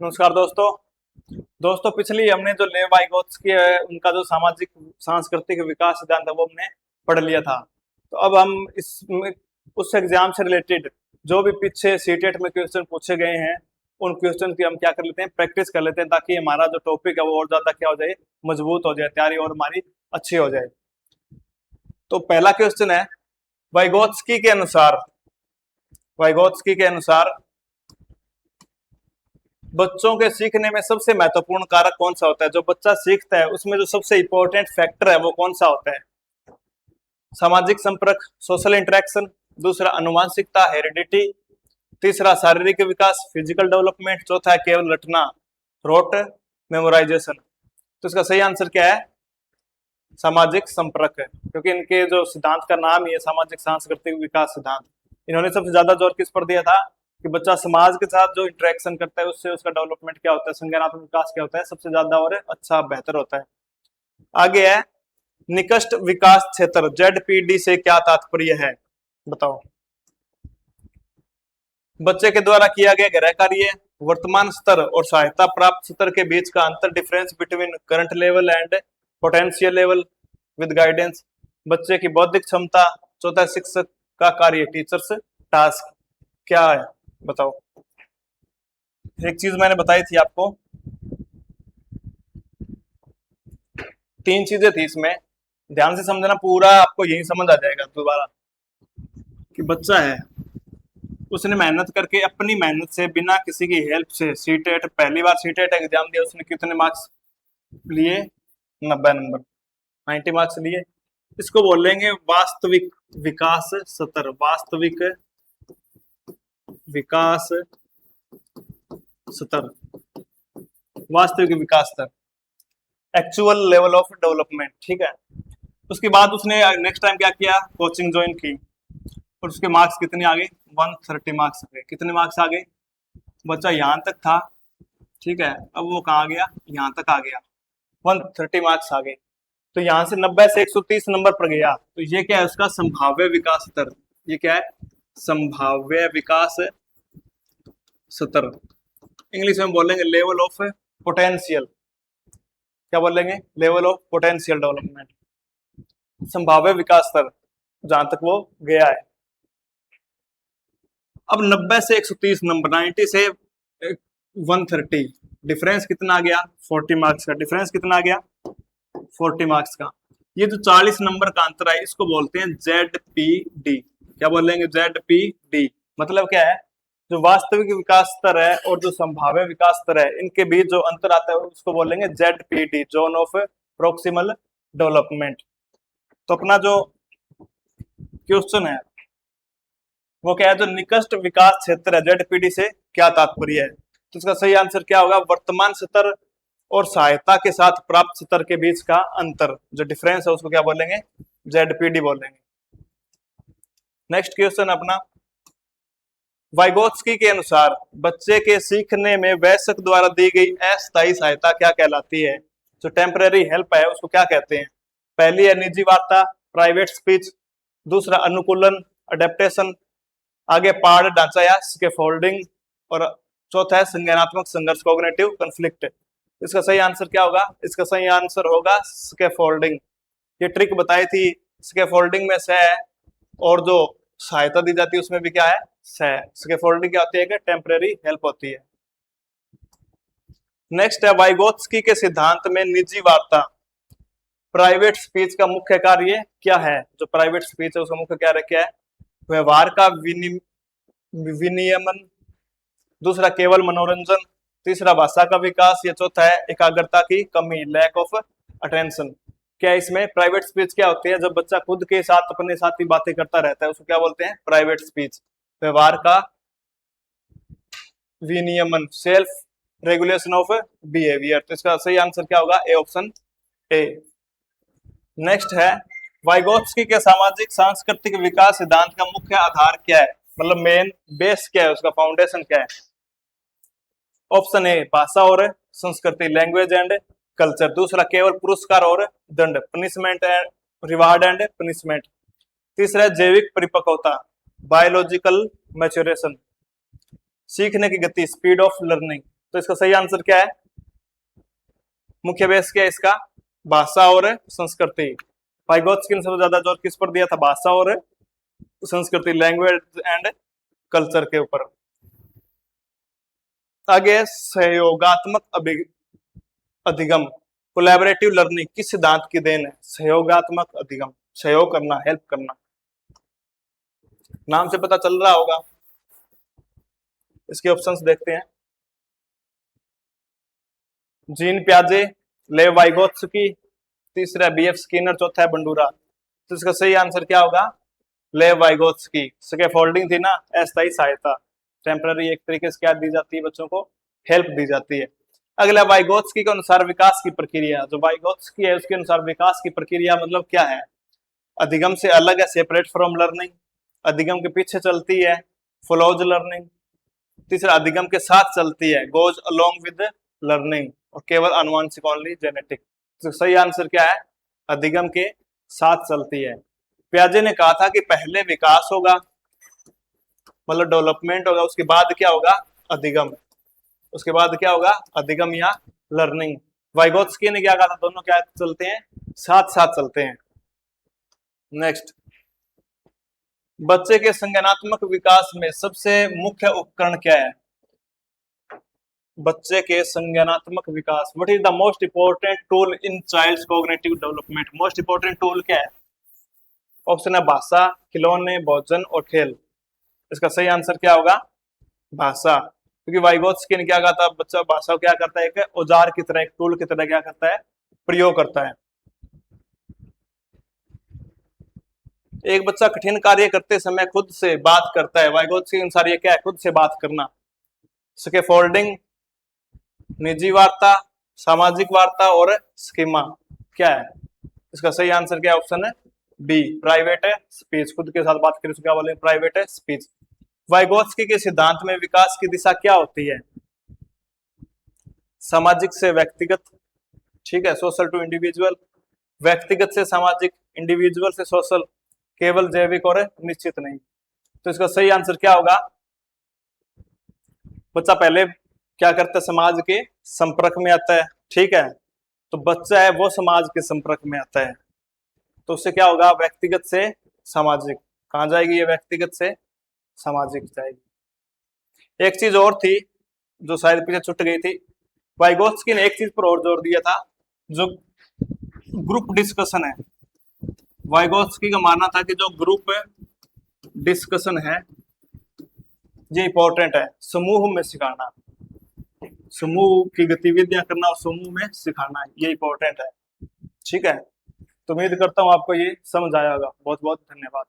नमस्कार दोस्तों। पिछली हमने जो लेव वाइगोत्स्की है उनका जो सामाजिक सांस्कृतिक विकास सिद्धांत है वो हमने पढ़ लिया था। तो अब हम इसमें उस एग्जाम से रिलेटेड जो भी पीछे सीटेट में क्वेश्चन पूछे गए हैं उन क्वेश्चन की हम क्या कर लेते हैं, प्रैक्टिस कर लेते हैं, ताकि हमारा जो टॉपिक है वो और ज्यादा क्या हो जाए, मजबूत हो जाए, तैयारी और हमारी अच्छी हो जाए। तो पहला क्वेश्चन है, वाइगोत्स्की के अनुसार बच्चों के सीखने में सबसे महत्वपूर्ण कारक कौन सा होता है? जो बच्चा सीखता है उसमें जो सबसे इंपॉर्टेंट फैक्टर है वो कौन सा होता है? सामाजिक संपर्क, सोशल इंटरेक्शन, दूसरा अनुवांशिकता, हेरिडिटी, तीसरा शारीरिक विकास, फिजिकल डेवलपमेंट, चौथा है केवल रटना, रोट मेमोराइजेशन। तो इसका सही आंसर क्या है? सामाजिक संपर्क है, क्योंकि इनके जो सिद्धांत का नाम ही है सामाजिक सांस्कृतिक विकास सिद्धांत। इन्होंने सबसे ज्यादा जोर किस पर दिया था कि बच्चा समाज के साथ जो इंटरेक्शन करता है उससे उसका डेवलपमेंट क्या होता है, संज्ञानात्मक विकास क्या होता है, सबसे ज्यादा और अच्छा बेहतर होता है। आगे है निकृष्ट विकास क्षेत्र, ZPD से क्या तात्पर्य है? बताओ। बच्चे के द्वारा किया गया गृह कार्य, वर्तमान स्तर और सहायता प्राप्त स्तर के बीच का अंतर, difference between current level and potential level with guidance, बच्चे की बौद्धिक क्षमता, चौथा शिक्षक का कार्य, टीचर्स टास्क क्या है? बताओ। एक चीज मैंने बताई थी आपको, तीन चीजें थी इसमें, ध्यान से समझना, पूरा आपको यही समझ आ जाएगा दोबारा। कि बच्चा है उसने मेहनत करके, अपनी मेहनत से, बिना किसी की हेल्प से सीटेट, पहली बार सीटेट एग्जाम दिया, उसने कितने मार्क्स लिए? 90 नंबर, 90 मार्क्स लिए। इसको बोलेंगे वास्तविक विकास स्तर, वास्तविक विकास स्तर, वास्तविक विकास स्तर, एक्चुअल लेवल ऑफ डेवलपमेंट। ठीक है। उसके बाद उसने नेक्स्ट टाइम क्या किया? कोचिंग ज्वाइन की, और उसके मार्क्स कितने आ गए? 130 मार्क्स आ गए। कितने मार्क्स आ गए? बच्चा यहां तक था, ठीक है, अब वो कहाँ गया? यहां तक आ गया, 130 मार्क्स आ गए। तो यहां से 90 से 130 नंबर पर गया। तो ये क्या है? उसका संभाव्य विकास स्तर। ये क्या है? संभाव्य विकास स्तर। इंग्लिश में बोलेंगे लेवल ऑफ पोटेंशियल। क्या बोलेंगे? लेवल ऑफ पोटेंशियल डेवलपमेंट, संभाव्य विकास स्तर जहां तक वो गया है। अब 90 से 130 नंबर, 90 से 130, डिफरेंस कितना आ गया? 40 मार्क्स का। डिफरेंस कितना आ गया? 40 मार्क्स का। ये जो 40 नंबर का अंतर है इसको बोलते हैं ZPD। क्या बोलेंगे? ZPD मतलब क्या है? जो वास्तविक विकास स्तर है और जो संभाव्य विकास स्तर है, इनके बीच जो अंतर आता है उसको बोलेंगे ZPD, zone of proximal development. तो अपना जो क्वेश्चन है वो क्या है? जो निकृष्ट विकास क्षेत्र है, ZPD से क्या तात्पर्य है? तो इसका सही आंसर क्या होगा? वर्तमान स्तर और सहायता के साथ प्राप्त स्तर के बीच का अंतर, जो डिफरेंस है उसको क्या बोलेंगे? ZPD बोलेंगे। नेक्स्ट क्वेश्चन अपना, वाइगोत्स्की के अनुसार बच्चे के सीखने में वयस्क द्वारा दी गई अस्थायी सहायता क्या कहलाती है? जो टेम्परेरी हेल्प है उसको क्या कहते हैं? पहली है निजी वार्ता, प्राइवेट स्पीच, दूसरा अनुकूलन, अडेप्टेशन, आगे पाढ़ ढांचा या स्कैफोल्डिंग, और चौथा है संज्ञानात्मक संघर्ष, कॉग्निटिव कॉन्फ्लिक्ट। इसका सही आंसर क्या होगा? इसका सही आंसर होगा स्कैफोल्डिंग। ये ट्रिक बताई थी, स्कैफोल्डिंग में से और जो सहायता दी जाती है उसमें भी क्या है? से। स्कैफोल्डिंग क्या होती है? कि टेम्परेरी हेल्प होती है। नेक्स्ट है, वाइगोत्स्की के सिद्धांत में निजी वार्ता, प्राइवेट स्पीच का मुख्य कार्य क्या है? जो प्राइवेट स्पीच है उसका मुख्य कार्य क्या है? व्यवहार का विनियमन, दूसरा केवल मनोरंजन, तीसरा भाषा का विकास, या चौथा है एकाग्रता की कमी, लैक ऑफ अटेंशन। क्या इसमें प्राइवेट स्पीच क्या होती है? जब बच्चा खुद के साथ अपने साथ ही बातें करता रहता है उसको क्या बोलते हैं? Private speech. व्यवहार का विनियमन, सेल्फ रेगुलेशन ऑफ बिहेवियर। तो इसका सही आंसर क्या होगा? ए, ऑप्शन ए। नेक्स्ट है, वाइगोत्स्की के सामाजिक सांस्कृतिक विकास सिद्धांत का मुख्य आधार क्या है? मतलब मेन बेस क्या है, उसका फाउंडेशन क्या है? ऑप्शन ए भाषा और संस्कृति, लैंग्वेज एंड कल्चर, दूसरा केवल पुरस्कार और दंड, punishment and reward and punishment, तीसरा जैविक परिपक्वता, बायोलॉजिकल मैच्योरेशन, सीखने की गति, स्पीड ऑफ लर्निंग, तो इसका सही आंसर क्या है? मुख्य बेस क्या है इसका? भाषा और संस्कृति। वाइगोत्स्की ने सबसे ज्यादा जोर किस पर दिया था? भाषा और संस्कृति, लैंग्वेज एंड कल्चर के ऊपर। आगे सहयोगात्मक अधिगम, कोलैबोरेटिव लर्निंग किस सिद्धांत की देन है? सहयोगात्मक अधिगम, सहयोग करना, हेल्प करना। नाम से पता चल रहा होगा। इसके ऑप्शंस देखते हैं। जीन पियाजे, लेव वाइगोत्स्की, तीसरा बीएफ स्किनर, चौथा है बंडूरा। तो इसका सही आंसर क्या होगा? लेव वाइगोत्स्की। स्कैफोल्डिंग थी ना, अस्थायी सहायता, टेम्पररी एक तरीके से क्या दी जाती है बच्चों को? हेल्प दी जाती है। अगला वाइगोत्स्की के अनुसार विकास की प्रक्रिया, जो वाइगोत्स्की है उसके अनुसार विकास की प्रक्रिया मतलब क्या है? अधिगम से अलग है, सेपरेट फ्रॉम लर्निंग। अधिगम के पीछे चलती है, फॉलोज लर्निंग। तीसरा अधिगम के साथ चलती है, गोज अलोंग विद लर्निंग। और केवल आनुवंशिक, ओनली जेनेटिक। तो सही आंसर क्या है? अधिगम के साथ चलती है। पियाजे ने कहा था कि पहले विकास होगा, मतलब डेवलपमेंट होगा, उसके बाद क्या होगा? अधिगम। उसके बाद क्या होगा? अधिगम या लर्निंग। वाइगोत्स्की ने क्या कहा था? दोनों क्या चलते हैं? साथ साथ चलते हैं। नेक्स्ट, बच्चे के संज्ञानात्मक विकास में सबसे मुख्य उपकरण क्या है? बच्चे के संज्ञानात्मक विकास, what is the most important tool in child's cognitive development? Most important tool क्या है? ऑप्शन है भाषा, खिलौने, भोजन और खेल। इसका सही आंसर क्या होगा? भाषा। क्योंकि वाइगोत्स्की ने क्या कहा था? बच्चा भाषा को क्या करता है? एक औजार की तरह, एक टूल की तरह क्या करता है? प्रयोग करता है। एक बच्चा कठिन कार्य करते समय खुद से बात करता है, वाइगोत्स्की के अनुसार ये क्या है? खुद से बात करना। स्कैफोल्डिंग, निजी वार्ता, सामाजिक वार्ता और स्कीमा क्या है? इसका सही आंसर क्या है? ऑप्शन है बी, प्राइवेट है स्पीच। खुद के साथ बात करें तो क्या बोले? प्राइवेट है स्पीच। वाइगोत्स्की के सिद्धांत में विकास की दिशा क्या होती है? सामाजिक से व्यक्तिगत, ठीक है, सोशल टू इंडिविजुअल, व्यक्तिगत से सामाजिक, इंडिविजुअल से सोशल, केवल जैविक और निश्चित नहीं। तो इसका सही आंसर क्या होगा? बच्चा पहले क्या करता है? समाज के संपर्क में आता है, ठीक है। तो बच्चा है वो समाज के संपर्क में आता है, तो उससे क्या होगा? व्यक्तिगत से सामाजिक। कहां जाएगी ये? व्यक्तिगत से सामाजिक जाएगी। एक चीज और थी जो शायद पीछे छूट गई थी। वाइगोत्स्की ने एक चीज पर और जोर दिया था, जो ग्रुप डिस्कशन है। वाइगोत्स्की का मानना था कि जो ग्रुप डिस्कशन है ये इंपॉर्टेंट है, समूह में सिखाना, समूह की गतिविधियां करना और समूह में सिखाना, ये इंपॉर्टेंट है, ठीक है। तो उम्मीद करता हूं आपको ये समझ आया होगा। बहुत बहुत धन्यवाद।